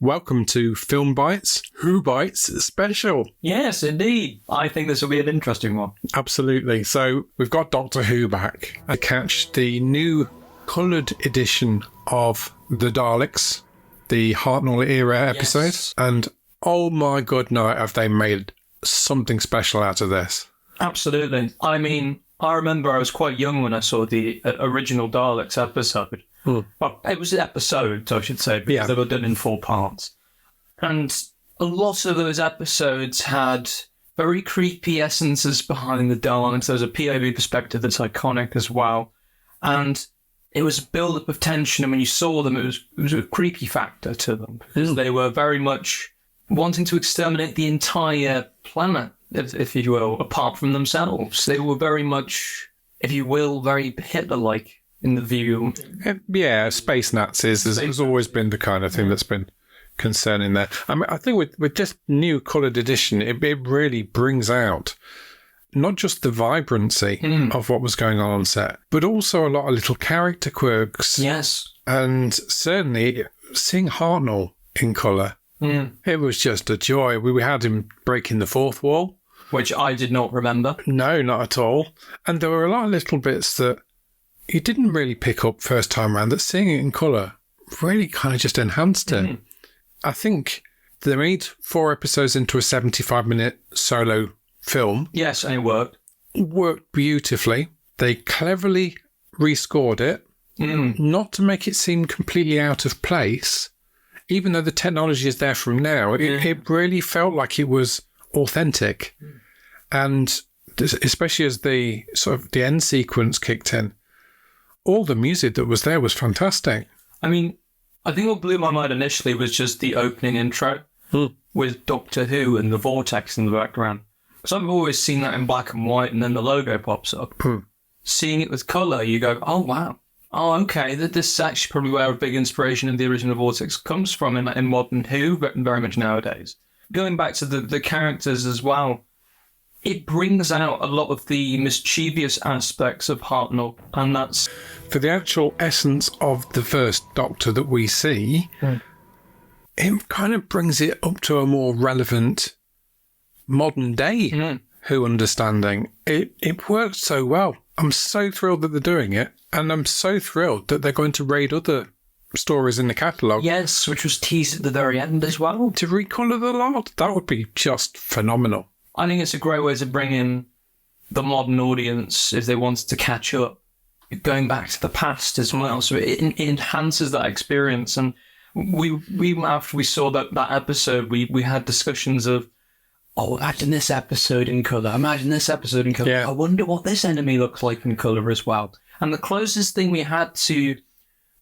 Welcome to Film Bites, Who Bites special. Yes, indeed. I think this will be an interesting one. Absolutely. So we've got Doctor Who back. I catch the new coloured edition of the Daleks, the Hartnell era episode. Yes. And oh my god, no, have they made something special out of this. Absolutely. I mean, I remember I was quite young when I saw the original Daleks episode. Well, it was episodes, I should say, because they were done in 4 parts. And a lot of those episodes had very creepy essences behind the Daleks. There was a POV perspective that's iconic as well. And it was a build-up of tension, and when you saw them, it was a creepy factor to them, because they were very much wanting to exterminate the entire planet, if you will, apart from themselves. They were very much, if you will, very Hitler-like in the view. Yeah, space Nazis has always been the kind of thing that's been concerning there. I mean, I think with just new coloured edition, it really brings out not just the vibrancy of what was going on set, but also a lot of little character quirks. Yes. And certainly seeing Hartnell in colour, it was just a joy. We had him breaking the fourth wall. Which I did not remember. No, not at all. And there were a lot of little bits that you didn't really pick up first time around, that seeing it in colour really kind of just enhanced it. I think they made 4 episodes into a 75-minute solo film. Yes, and it worked. Worked beautifully. They cleverly rescored it, not to make it seem completely out of place. Even though the technology is there from now, it really felt like it was authentic. And especially as the sort of the end sequence kicked in, all the music that was there was fantastic. I mean, I think what blew my mind initially was just the opening intro with Doctor Who and the vortex in the background. So I've always seen that in black and white, and then the logo pops up. Seeing it with colour, you go, oh, wow. Oh, okay, this is actually probably where a big inspiration of the original vortex comes from in modern Who, but very much nowadays. Going back to the characters as well, it brings out a lot of the mischievous aspects of Hartnell, and that's... For the actual essence of the first Doctor that we see, it kind of brings it up to a more relevant modern day Who understanding. It works so well. I'm so thrilled that they're doing it, and I'm so thrilled that they're going to raid other stories in the catalogue. Yes, which was teased at the very end as well. To recolour the lot, that would be just phenomenal. I think it's a great way to bring in the modern audience if they wanted to catch up, going back to the past as well. So it enhances that experience. And we after we saw that episode, we had discussions of, oh, imagine this episode in colour. Imagine this episode in colour. Yeah. I wonder what this enemy looks like in colour as well. And the closest thing we had to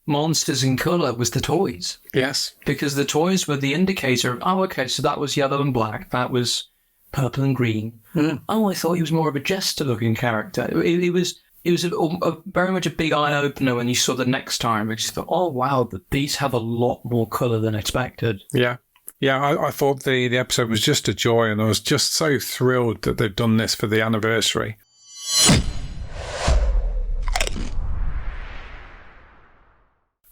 monsters in colour was the toys. Yes. Because the toys were the indicator of, oh, okay, so that was yellow and black. That was purple and green. Oh, I thought he was more of a jester-looking character. It was a very much a big eye-opener when you saw the next time, because you thought, oh, wow, these have a lot more colour than expected. Yeah. Yeah, I thought the episode was just a joy, and I was just so thrilled that they've done this for the anniversary.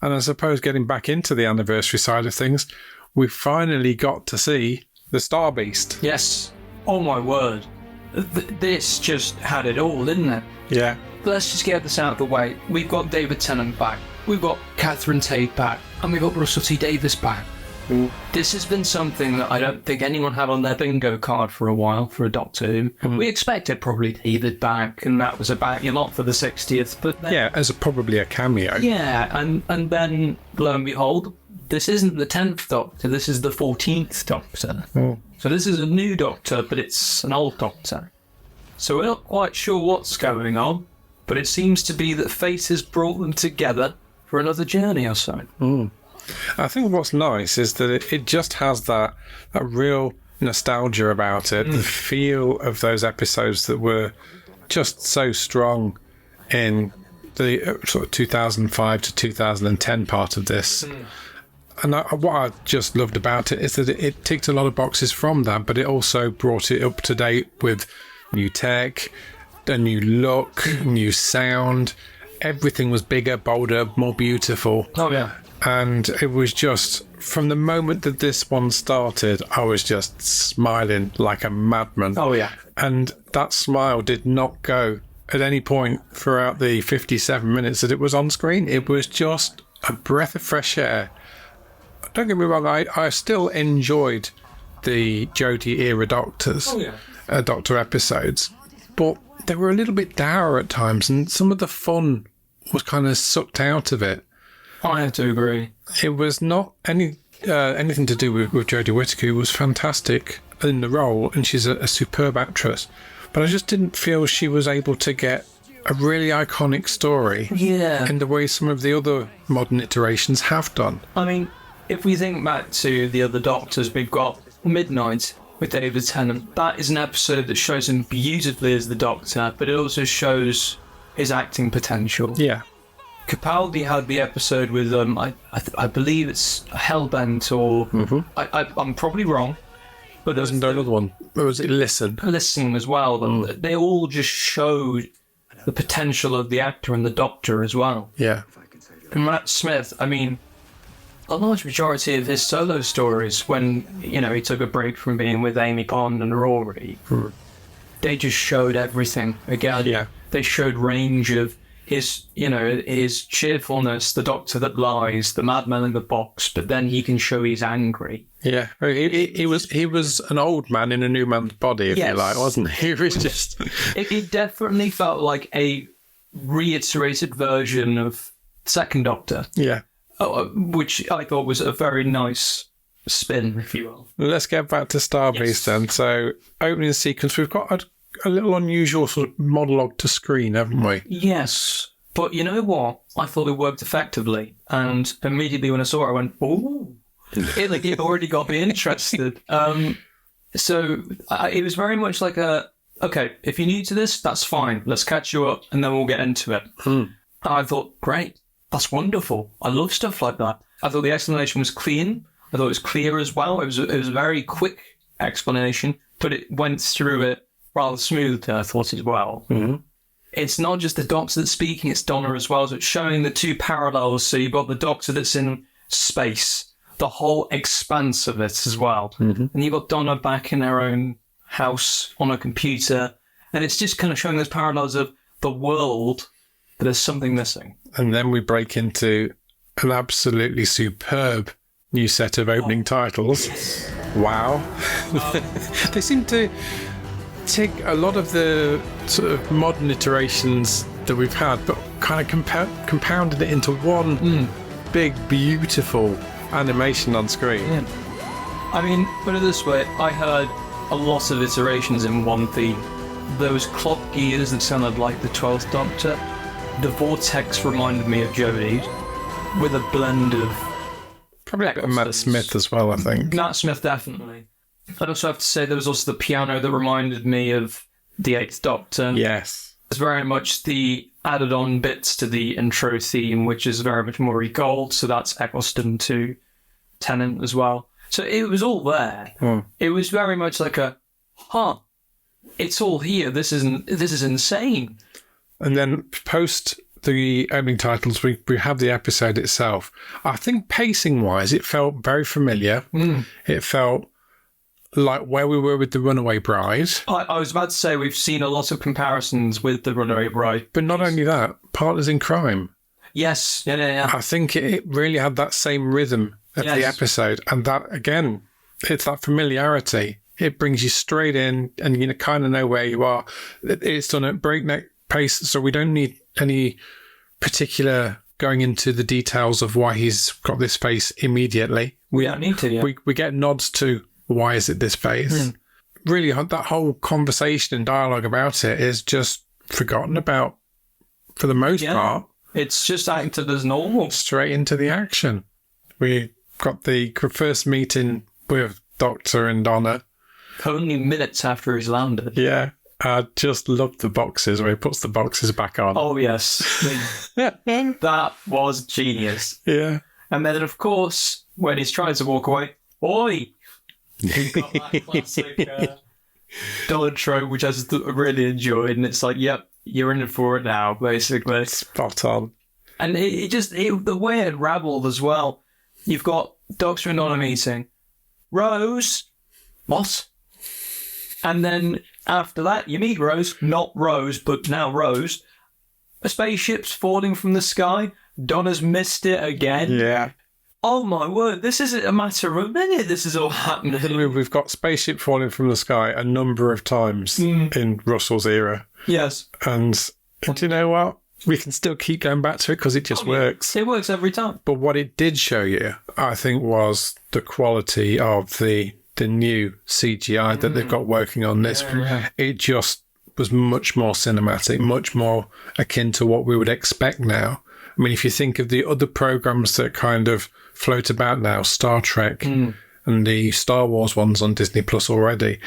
And I suppose getting back into the anniversary side of things, we finally got to see the Star Beast. Yes. Oh, my word. This just had it all, didn't it? Yeah. Let's just get this out of the way. We've got David Tennant back. We've got Catherine Tate back. And we've got Russell T Davies back. This has been something that I don't think anyone had on their bingo card for a while for a Doctor Who. We expected probably David back, and that was about your lot for the 60th. But then, Yeah, as probably a cameo. yeah, and then, lo and behold, this isn't the 10th Doctor, this is the 14th Doctor. So this is a new Doctor, but it's an old Doctor. So we're not quite sure what's going on, but it seems to be that fate has brought them together for another journey or so. I think what's nice is that it just has that real nostalgia about it, the feel of those episodes that were just so strong in the sort of 2005 to 2010 part of this. And what I just loved about it is that it ticked a lot of boxes from that, but it also brought it up to date with new tech, a new look, new sound. Everything was bigger, bolder, more beautiful. Oh, yeah. And it was just from the moment that this one started, I was just smiling like a madman. Oh, yeah. And that smile did not go at any point throughout the 57 minutes that it was on screen. It was just a breath of fresh air. Don't get me wrong, I still enjoyed the Jodie era Doctor episodes, but they were a little bit dour at times, and some of the fun was kind of sucked out of it. I have to agree. It was not anything to do with Jodie Whittaker, who was fantastic in the role, and she's a superb actress. But I just didn't feel she was able to get a really iconic story in the way some of the other modern iterations have done. I mean, if we think back to the other Doctors, we've got Midnight with David Tennant. That is an episode that shows him beautifully as the Doctor, but it also shows his acting potential. Yeah. Capaldi had the episode with, I believe it's Hellbent, or I'm probably wrong. But there was another one. Or was it Listen? Listen as well. But they all just showed the potential of the actor and the Doctor as well. Yeah. And Matt Smith, I mean, a large majority of his solo stories, when, he took a break from being with Amy Pond and Rory, they just showed everything. Again, they showed range of his cheerfulness, the Doctor that lies, the madman in the box, but then he can show he's angry. Yeah, he was an old man in a new man's body, if you like, wasn't he? He was just... It definitely felt like a reiterated version of Second Doctor. Yeah. Which I thought was a very nice spin, if you will. Let's get back to Starbeast then. So, opening sequence, we've got a little unusual sort of monologue to screen, haven't we? Yes. But you know what? I thought it worked effectively. And immediately when I saw it, I went, ooh. It already got me interested. So it was very much like okay, if you're new to this, that's fine. Let's catch you up and then we'll get into it. I thought, great. That's wonderful. I love stuff like that. I thought the explanation was clean. I thought it was clear as well. It was a very quick explanation, but it went through it rather smoothly, I thought, as well. It's not just the Doctor that's speaking, it's Donna as well. So it's showing the two parallels. So you've got the Doctor that's in space, the whole expanse of it as well. And you've got Donna back in her own house on a computer. And it's just kind of showing those parallels of the world, but there's something missing. And then we break into an absolutely superb new set of opening titles. Yes. Wow. They seem to take a lot of the sort of modern iterations that we've had, but kind of compounded it into one big, beautiful animation on screen. Yeah. I mean, put it this way, I heard a lot of iterations in one theme. Those clock gears that sounded like the 12th Doctor. The vortex reminded me of Jodie, with a blend of... Probably like Matt Smith as well, I think. Matt Smith, definitely. I'd also have to say there was also the piano that reminded me of the 8th Doctor. Yes. It's very much the added-on bits to the intro theme, which is very much Maury Gold, so that's Eccleston to Tennant as well. So it was all there. It was very much like it's all here. This is insane. And then post the opening titles, we have the episode itself. I think pacing-wise, it felt very familiar. It felt like where we were with The Runaway Bride. I was about to say we've seen a lot of comparisons with The Runaway Bride. But not only that, Partners in Crime. Yes, yeah. I think it really had that same rhythm of the episode. And that, again, it's that familiarity. It brings you straight in and you kind of know where you are. It's done at breakneck pace, so we don't need any particular going into the details of why he's got this face immediately. We don't need to, yeah. We get nods to why is it this face. Really, that whole conversation and dialogue about it is just forgotten about for the most part. It's just acted as normal. Straight into the action. We got the first meeting with Doctor and Donna. Only minutes after he's landed. Yeah. I just love the boxes where he puts the boxes back on. Oh, yes. That was genius. Yeah. And then, of course, when he's trying to walk away, oi! You've got that classic Donna trope, which I just really enjoyed. And it's like, yep, you're in it for it now, basically. Spot on. And the way it unraveled as well. you've got Doctor and Donna meeting. Rose, what? And then after that, you meet Rose, not Rose, but now Rose. A spaceship's falling from the sky. Donna's missed it again. Yeah. Oh my word, this isn't a matter of a minute, this is all happening. We've got spaceship falling from the sky a number of times in Russell's era. Yes. And do you know what? We can still keep going back to it because it just works. It works every time. But what it did show you, I think, was the quality of the new CGI that they've got working on this. Yeah. It just was much more cinematic, much more akin to what we would expect now. I mean, if you think of the other programs that kind of float about now, Star Trek and the Star Wars ones on Disney Plus already,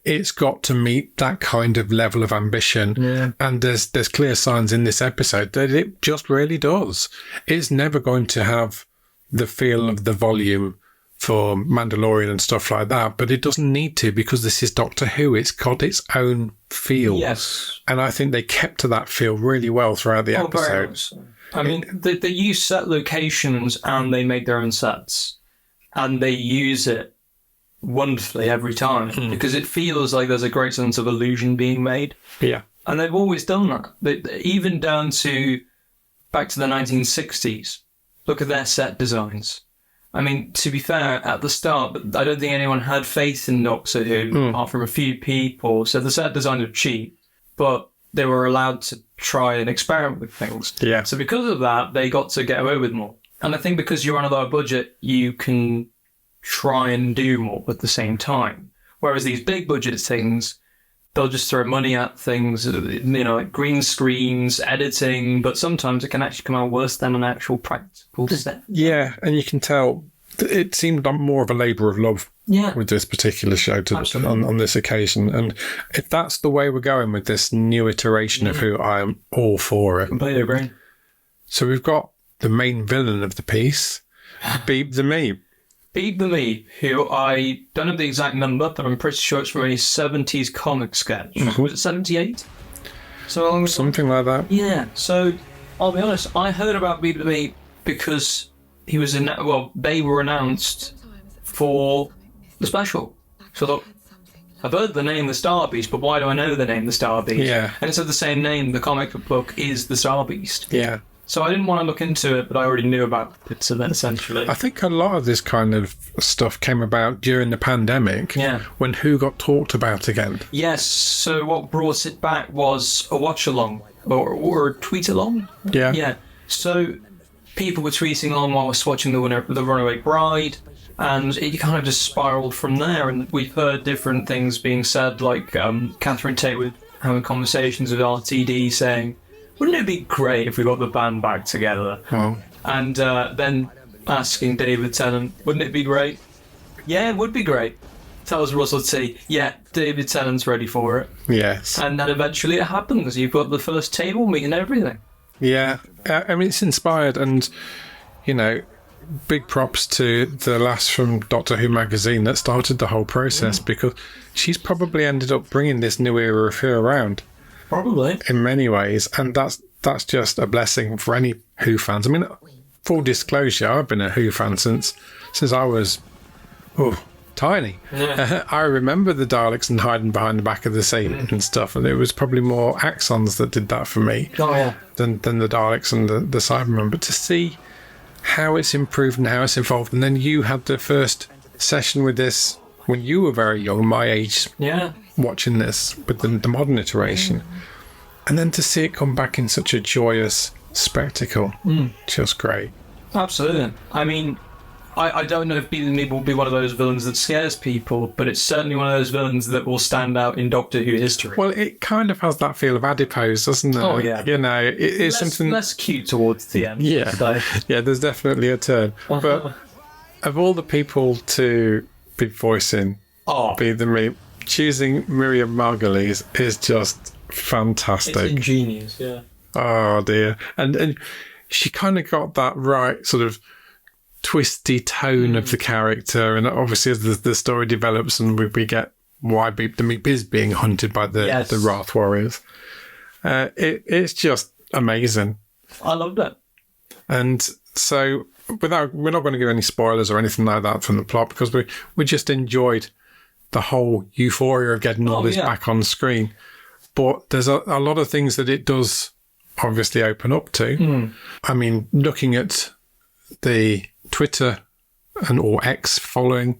it's got to meet that kind of level of ambition. Yeah. And there's clear signs in this episode that it just really does. It's never going to have the feel of the volume for Mandalorian and stuff like that, but it doesn't need to because this is Doctor Who. It's got its own feel. Yes. And I think they kept to that feel really well throughout the episode. So. I mean, they use set locations and they make their own sets. And they use it wonderfully every time because it feels like there's a great sense of illusion being made. Yeah. And they've always done that. Even down to back to the 1960s. Look at their set designs. I mean, to be fair, at the start, I don't think anyone had faith in Doctor Who, apart from a few people. So the set designs are cheap, but they were allowed to try and experiment with things. Yeah. So because of that, they got to get away with more. And I think because you're on a lower budget, you can try and do more at the same time. Whereas these big budget things, they'll just throw money at things, like green screens, editing, but sometimes it can actually come out worse than an actual practical set. Yeah, and you can tell it seemed more of a labour of love with this particular show on this occasion. And if that's the way we're going with this new iteration of Who, I am all for it. Completely agree. So we've got the main villain of the piece, Beep the Meep. Beep the Meep, who I don't have the exact number, but I'm pretty sure it's from a 70s comic sketch. Was it 78? Something like that. Yeah, so I'll be honest, I heard about Beep the Meep because he was they were announced for the special. So I thought, I've heard the name The Star Beast, but why do I know the name The Star Beast? Yeah. And it's of the same name, the comic book is The Star Beast. Yeah. So I didn't want to look into it, but I already knew about it, so then essentially... I think a lot of this kind of stuff came about during the pandemic, when Who got talked about again. Yes, so what brought it back was a watch-along, or a tweet-along? Yeah. Yeah, so people were tweeting along while I was watching The Runaway Bride, and it kind of just spiralled from there, and we've heard different things being said, like Catherine Tate having conversations with RTD saying, wouldn't it be great if we got the band back together? Oh. And then asking David Tennant, wouldn't it be great? Yeah, it would be great. Tells Russell T, yeah, David Tennant's ready for it. Yes. And then eventually it happens. You've got the first table meeting and everything. Yeah. I mean, it's inspired and, big props to the lass from Doctor Who magazine that started the whole process because she's probably ended up bringing this new era of Who around. Probably. In many ways, and that's just a blessing for any Who fans. I mean, full disclosure, I've been a Who fan since I was tiny. Yeah. I remember the Daleks and hiding behind the back of the seat and stuff, and it was probably more Axons that did that for me than the Daleks and the Cybermen. But to see how it's improved and how it's evolved, and then you had the first session with this when you were very young, my age. Yeah. Watching this with the modern iteration, and then to see it come back in such a joyous spectacle, just great. Absolutely. I mean, I don't know if Beep the Meep will be one of those villains that scares people, but it's certainly one of those villains that will stand out in Doctor Who history. Well, it kind of has that feel of adipose, doesn't it? Oh, yeah. It's something less cute towards the end. Yeah, so. Yeah. There's definitely a turn, but of all the people to be voicing Beep the Meep, choosing Miriam Margolyes is just fantastic. It's ingenious, yeah. Oh dear, and she kind of got that right sort of twisty tone of the character, and obviously as the story develops and we get why Beep the Meep is being hunted by the Wrath Warriors, it's just amazing. I loved it. And so we're not going to give any spoilers or anything like that from the plot, because we just enjoyed the whole euphoria of getting all this back on screen. But there's a lot of things that it does obviously open up to. I mean, looking at the Twitter or X following,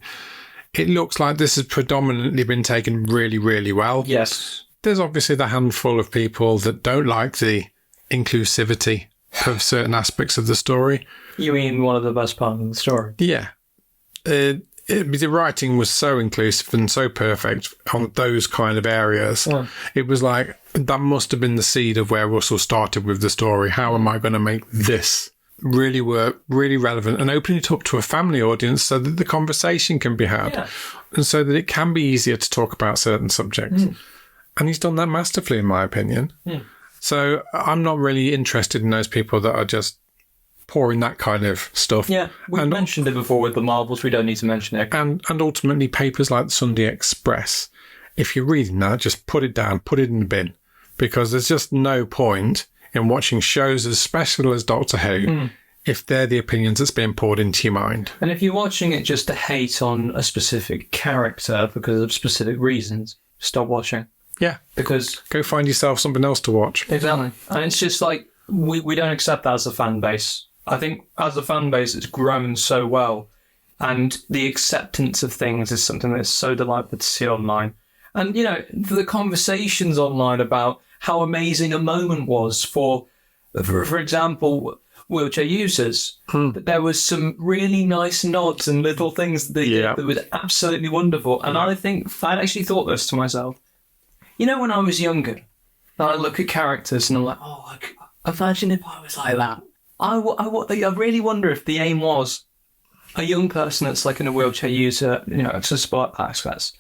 it looks like this has predominantly been taken really, really well. Yes. There's obviously the handful of people that don't like the inclusivity of certain aspects of the story. You mean one of the best parts of the story? Yeah. The writing was so inclusive and so perfect on those kind of areas. Yeah. It was like, that must have been the seed of where Russell started with the story. How am I going to make this really work, really relevant, and open it up to a family audience so that the conversation can be had, and so that it can be easier to talk about certain subjects. And he's done that masterfully, in my opinion. So I'm not really interested in those people that are just pouring that kind of stuff. Yeah, we've mentioned it before with the Marvels. We don't need to mention it. And ultimately, papers like the Sunday Express, if you're reading that, just put it down, put it in the bin, because there's just no point in watching shows as special as Doctor Who if they're the opinions that's being poured into your mind. And if you're watching it just to hate on a specific character because of specific reasons, stop watching. Yeah. Because go find yourself something else to watch. Exactly. And it's just like, we don't accept that as a fan base. I think as a fan base, it's grown so well. And the acceptance of things is something that's so delightful to see online. And, you know, the conversations online about how amazing a moment was for example, wheelchair users. But there was some really nice nods and little things that was absolutely wonderful. And I think I actually thought this to myself. You know, when I was younger, I look at characters and I'm like, oh, imagine if I was like that. I really wonder if the aim was a young person that's like in a wheelchair user, you know, to spot access,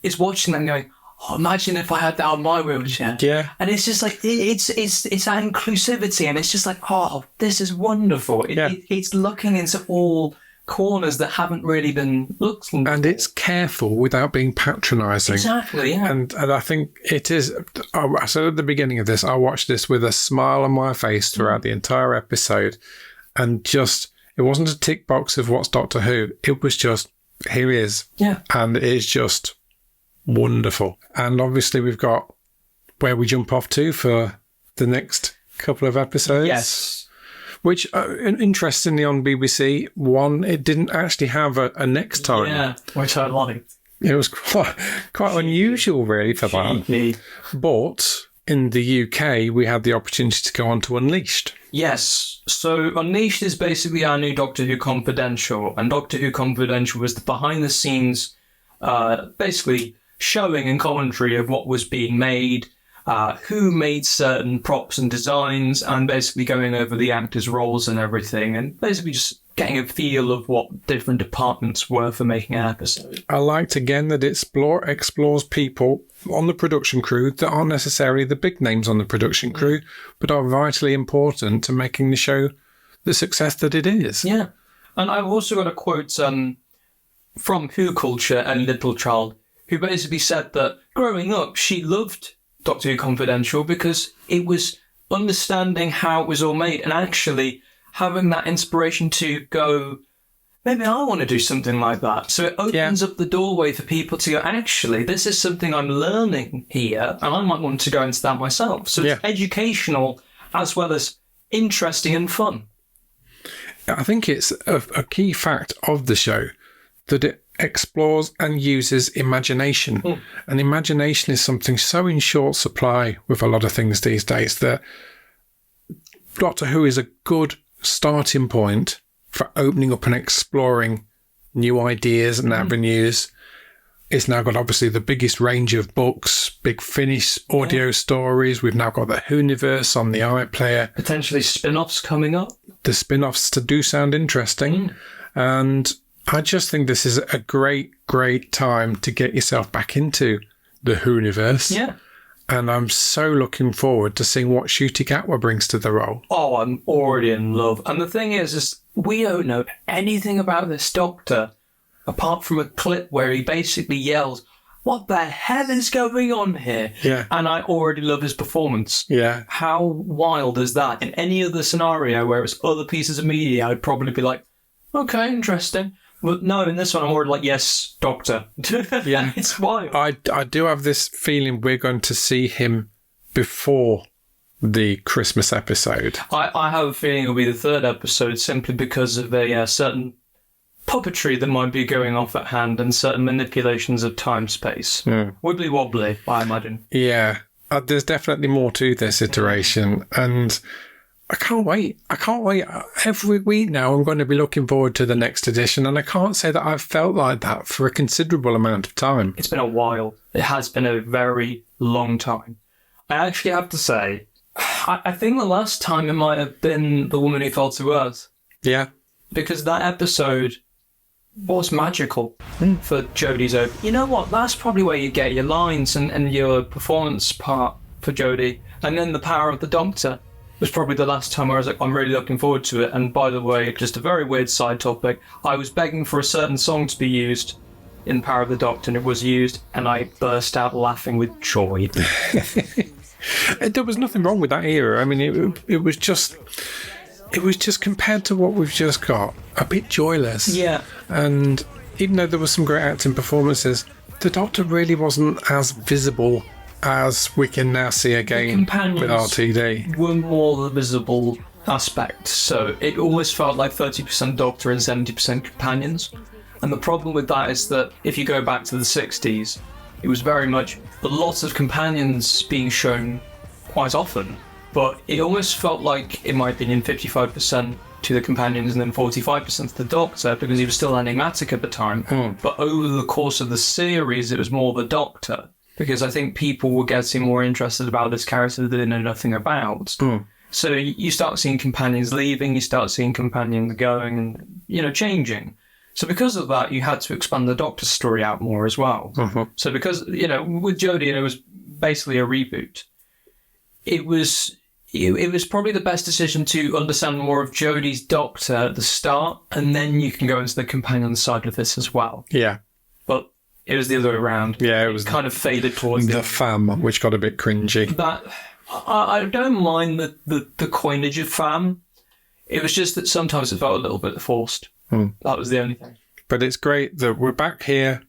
is watching them going, oh, imagine if I had that on my wheelchair. Yeah. And it's just like, it's that inclusivity, and it's just like, oh, this is wonderful. It's looking into all corners that haven't really been looked into. And it's careful without being patronising. Exactly, yeah. And I think it is. So at the beginning of this, I watched this with a smile on my face throughout the entire episode, and just, it wasn't a tick box of what's Doctor Who. It was just, here he is. Yeah. And it is just wonderful. And obviously we've got where we jump off to for the next couple of episodes. Yes. Which, interestingly, on BBC One, it didn't actually have a next time. Yeah, which I liked. It was quite unusual, really, for that. But in the UK, we had the opportunity to go on to Unleashed. Yes. So Unleashed is basically our new Doctor Who Confidential. And Doctor Who Confidential was the behind-the-scenes, basically showing and commentary of what was being made, who made certain props and designs, and basically going over the actors' roles and everything, and basically just getting a feel of what different departments were for making an episode. I liked, again, that it explores people on the production crew that aren't necessarily the big names on the production crew, but are vitally important to making the show the success that it is. Yeah. And I've also got a quote from Who Culture, Ellie Littlechild, who basically said that growing up, she loved Doctor Who Confidential because it was understanding how it was all made and actually having that inspiration to go, maybe I want to do something like that. So it opens up the doorway for people to go, actually, this is something I'm learning here, and I might want to go into that myself. So it's educational as well as interesting and fun. I think it's a key fact of the show that it explores and uses imagination. And imagination is something so in short supply with a lot of things these days that Doctor Who is a good starting point for opening up and exploring new ideas and avenues. It's now got obviously the biggest range of books, Big Finish audio stories. We've now got the Whoniverse on the iPlayer. Potentially spin-offs coming up. The spin-offs do sound interesting. And I just think this is a great, great time to get yourself back into the Whoniverse. Yeah. And I'm so looking forward to seeing what Ncuti Gatwa brings to the role. Oh, I'm already in love. And the thing is we don't know anything about this Doctor apart from a clip where he basically yells, what the hell is going on here? Yeah. And I already love his performance. Yeah. How wild is that? In any other scenario where it's other pieces of media, I'd probably be like, okay, interesting. But no, in this one, I'm already like, yes, Doctor. Yeah. It's wild. I do have this feeling we're going to see him before the Christmas episode. I have a feeling it'll be the third episode simply because of a certain puppetry that might be going off at hand and certain manipulations of time-space. Wibbly wobbly, I imagine. Yeah. There's definitely more to this iteration, and I can't wait. Every week now I'm going to be looking forward to the next edition, and I can't say that I've felt like that for a considerable amount of time. It's been a while. It has been a very long time. I actually have to say, I think the last time it might have been The Woman Who Fell to Earth. Yeah. Because that episode was magical for Jodie's open. You know what? That's probably where you get your lines and your performance part for Jodie. And then The Power of the Doctor was probably the last time I was like, I'm really looking forward to it. And by the way, just a very weird side topic, I was begging for a certain song to be used in Power of the Doctor, and it was used, and I burst out laughing with joy. There was nothing wrong with that era. I mean, it was just compared to what we've just got, a bit joyless. Yeah. And even though there were some great acting performances, the Doctor really wasn't as visible as we can now see again with RTD. Were more the visible aspect, so it always felt like 30% Doctor and 70% companions. And the problem with that is that if you go back to the 60s, it was very much lots of companions being shown quite often, but it almost felt like, in my opinion, 55% to the companions and then 45% to the Doctor, because he was still enigmatic at the time. But over the course of the series, it was more the Doctor, because I think people were getting more interested about this character that they know nothing about. So you start seeing companions leaving, you start seeing companions going and, changing. So because of that, you had to expand the Doctor's story out more as well. So because, with Jodie, it was basically a reboot. It was probably the best decision to understand more of Jodie's Doctor at the start, and then you can go into the companion side of this as well. Yeah. But it was the other way around. Yeah, it was kind of faded towards the fam, which got a bit cringy. That I don't mind the coinage of fam. It was just that sometimes it felt a little bit forced. That was the only thing. But it's great that we're back here.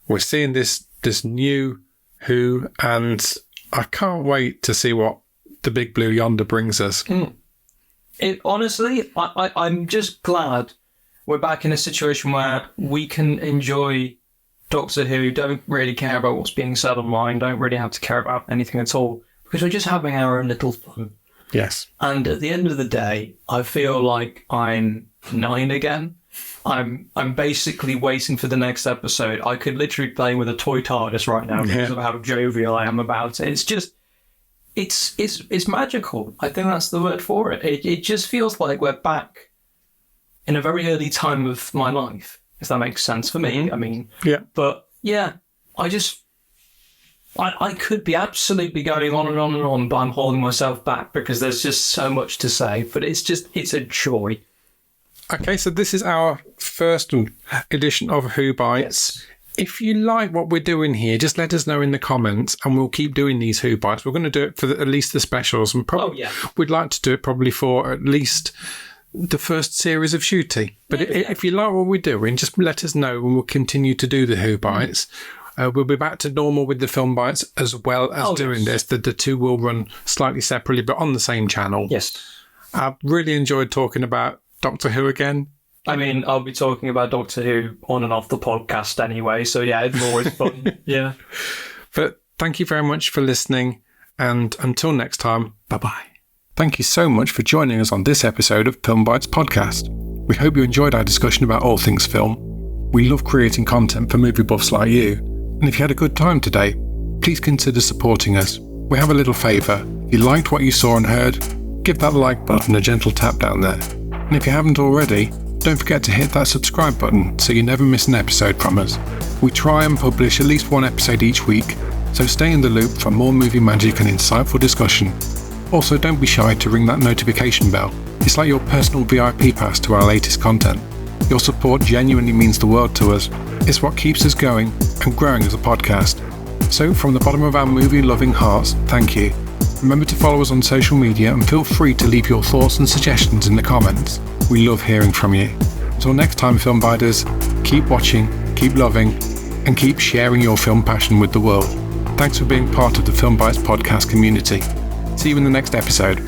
We're seeing this new Who, and I can't wait to see what the big blue yonder brings us. Honestly, I'm just glad we're back in a situation where we can enjoy Doctor Who, don't really care about what's being said online, don't really have to care about anything at all, because we're just having our own little fun. Yes. And at the end of the day, I feel like I'm 9 again. I'm basically waiting for the next episode. I could literally be playing with a toy TARDIS right now because of how jovial I am about it. It's just, it's magical. I think that's the word for it. It just feels like we're back in a very early time of my life, if that makes sense for me. I mean, yeah. But yeah, I could be absolutely going on and on and on, but I'm holding myself back because there's just so much to say. But it's a joy. Okay, so this is our first edition of Who Bites. Yes. If you like what we're doing here, just let us know in the comments, and we'll keep doing these Who Bites. We're going to do it for at least the specials, and we'd like to do it probably for at least the first series of Shooty. But if you like what we're doing, just let us know, and we'll continue to do the Who Bites. We'll be back to normal with the Film Bites as well as doing this. The two will run slightly separately, but on the same channel. Yes. I've really enjoyed talking about Doctor Who again. I mean, I'll be talking about Doctor Who on and off the podcast anyway, so yeah, it's always fun. Yeah. But thank you very much for listening, and until next time, bye-bye. Thank you so much for joining us on this episode of Film Bites Podcast. We hope you enjoyed our discussion about all things film. We love creating content for movie buffs like you, and if you had a good time today, please consider supporting us. We have a little favour. If you liked what you saw and heard, give that like button a gentle tap down there. And if you haven't already, don't forget to hit that subscribe button so you never miss an episode from us. We try and publish at least one episode each week, so stay in the loop for more movie magic and insightful discussion. Also, don't be shy to ring that notification bell. It's like your personal VIP pass to our latest content. Your support genuinely means the world to us. It's what keeps us going and growing as a podcast. So from the bottom of our movie-loving hearts, thank you. Remember to follow us on social media and feel free to leave your thoughts and suggestions in the comments. We love hearing from you. Until next time, Film Biters, keep watching, keep loving, and keep sharing your film passion with the world. Thanks for being part of the Film Bites podcast community. See you in the next episode.